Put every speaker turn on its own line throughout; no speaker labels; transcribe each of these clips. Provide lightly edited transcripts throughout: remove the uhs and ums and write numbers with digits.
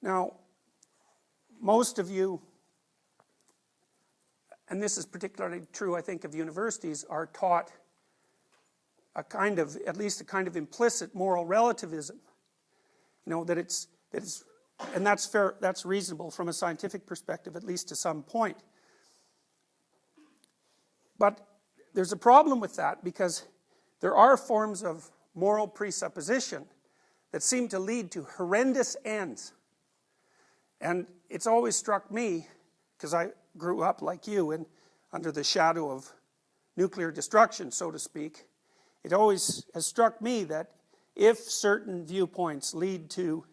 Now, most of you, and this is particularly true I think of universities, are taught a kind of, at least a kind of implicit moral relativism. You know, that it's, and that's fair, that's reasonable from a scientific perspective, at least to some point. But there's a problem with that, because there are forms of moral presupposition that seem to lead to horrendous ends. And it's always struck me, because I grew up like you under the shadow of nuclear destruction, so to speak, it always has struck me that if certain viewpoints lead to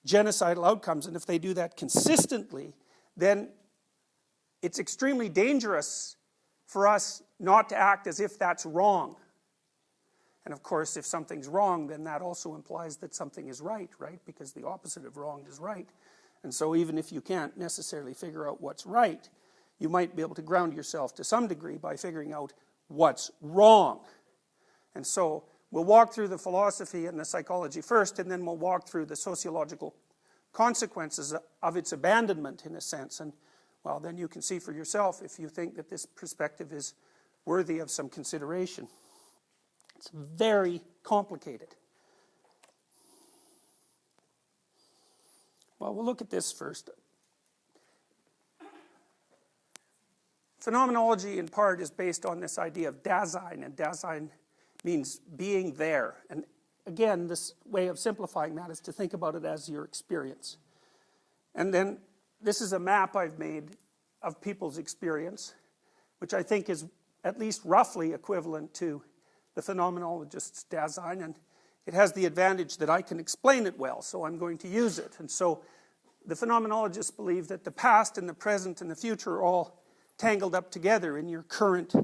genocidal outcomes, and if they do that consistently, then it's extremely dangerous for us not to act as if that's wrong. And of course, if something's wrong, then that also implies that something is right, right? Because the opposite of wrong is right. And so even if you can't necessarily figure out what's right, you might be able to ground yourself to some degree by figuring out what's wrong. And so we'll walk through the philosophy and the psychology first, and then we'll walk through the sociological consequences of its abandonment, in a sense. And well, then you can see for yourself if you think that this perspective is worthy of some consideration. It's very complicated. Well, we'll look at this first. Phenomenology, in part, is based on this idea of Dasein, and Dasein means being there. And again, this way of simplifying that is to think about it as your experience. And then this is a map I've made of people's experience, which I think is at least roughly equivalent to the phenomenologist's Dasein, and it has the advantage that I can explain it well, so I'm going to use it. And so the phenomenologists believe that the past and the present and the future are all tangled up together in your current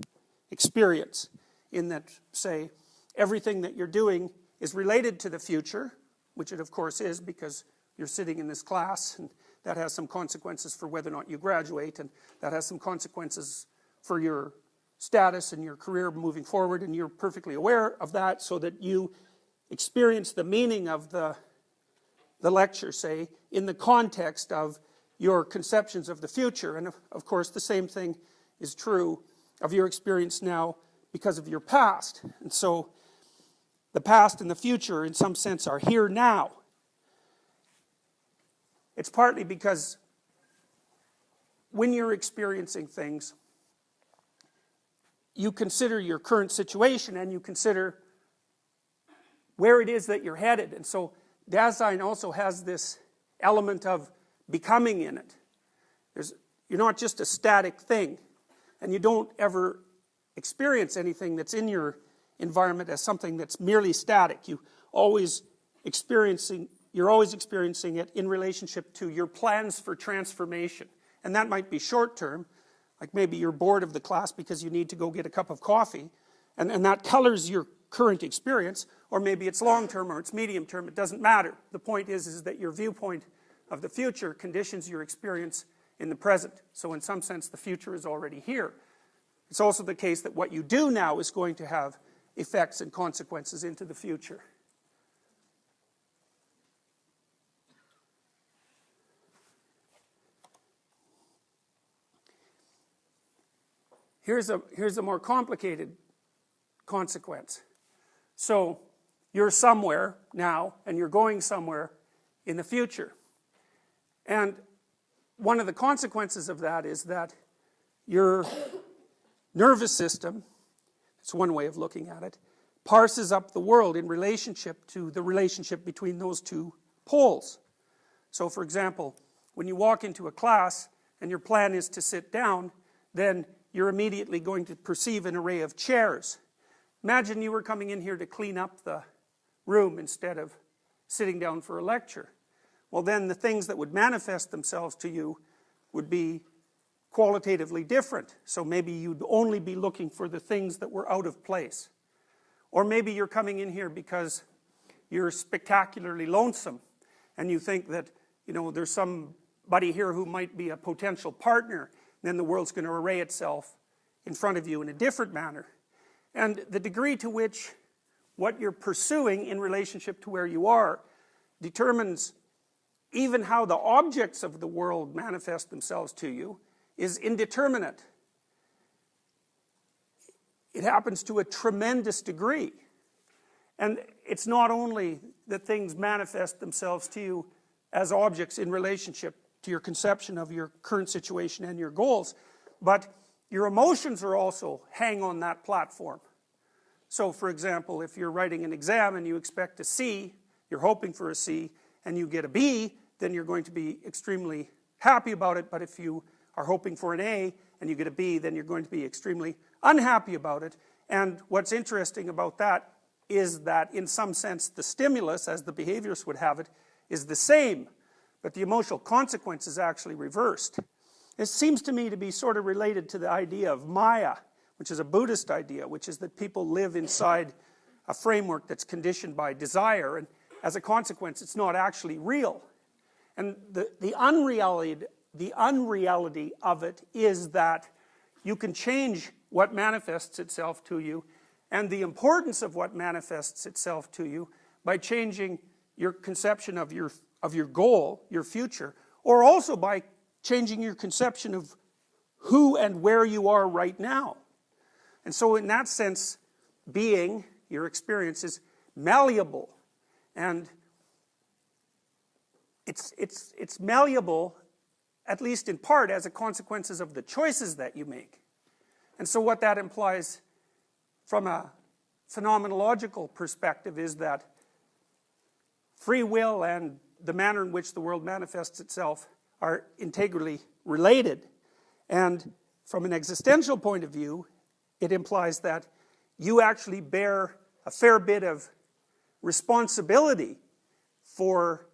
experience, in that, say, everything that you're doing is related to the future, which it of course is, because you're sitting in this class, and that has some consequences for whether or not you graduate, and that has some consequences for your status and your career moving forward, and you're perfectly aware of that, so that you experience the meaning of the lecture, say, in the context of your conceptions of the future. And of course the same thing is true of your experience now because of your past. And so the past and the future in some sense are here now. It's partly because when you're experiencing things, you consider your current situation and you consider where it is that you're headed. And so Dasein also has this element of becoming in it. You're not just a static thing, and you don't ever experience anything that's in your environment as something that's merely static. You're always experiencing it in relationship to your plans for transformation. And that might be short term, like maybe you're bored of the class because you need to go get a cup of coffee, and that colors your current experience, or maybe it's long term or it's medium term, it doesn't matter. The point is that your viewpoint of the future conditions your experience in the present. So in some sense the future is already here. It's also the case that what you do now is going to have effects and consequences into the future. Here's a more complicated consequence. So you're somewhere now, and you're going somewhere in the future. And one of the consequences of that is that your nervous system, it's one way of looking at it, parses up the world in relationship to the relationship between those two poles. So for example, when you walk into a class and your plan is to sit down, then you're immediately going to perceive an array of chairs. Imagine you were coming in here to clean up the room instead of sitting down for a lecture. Well, then the things that would manifest themselves to you would be qualitatively different. So maybe you'd only be looking for the things that were out of place. Or maybe you're coming in here because you're spectacularly lonesome and you think that, you know, there's somebody here who might be a potential partner. Then the world's going to array itself in front of you in a different manner. And the degree to which what you're pursuing in relationship to where you are determines even how the objects of the world manifest themselves to you is indeterminate. It happens to a tremendous degree. And it's not only that things manifest themselves to you as objects in relationship to your conception of your current situation and your goals, but your emotions are also hang on that platform. So for example, if you're writing an exam and you expect a C, you're hoping for a C, and you get a B, then you're going to be extremely happy about it. But if you are hoping for an A and you get a B, then you're going to be extremely unhappy about it. And what's interesting about that is that in some sense the stimulus, as the behaviorists would have it, is the same, but the emotional consequence is actually reversed. It seems to me to be sort of related to the idea of Maya, which is a Buddhist idea, which is that people live inside a framework that's conditioned by desire, and as a consequence it's not actually real. And the unreality of it is that you can change what manifests itself to you, and the importance of what manifests itself to you, by changing your conception of your goal, your future, or also by changing your conception of who and where you are right now. And so in that sense, being, your experience, is malleable. And it's malleable, at least in part, as a consequence of the choices that you make. And so what that implies from a phenomenological perspective is that free will and the manner in which the world manifests itself are integrally related. And from an existential point of view, it implies that you actually bear a fair bit of responsibility for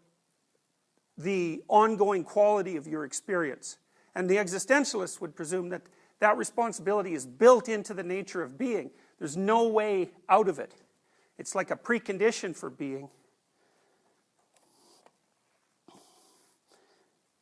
the ongoing quality of your experience. And the existentialists would presume that that responsibility is built into the nature of being. There's no way out of it. It's like a precondition for being.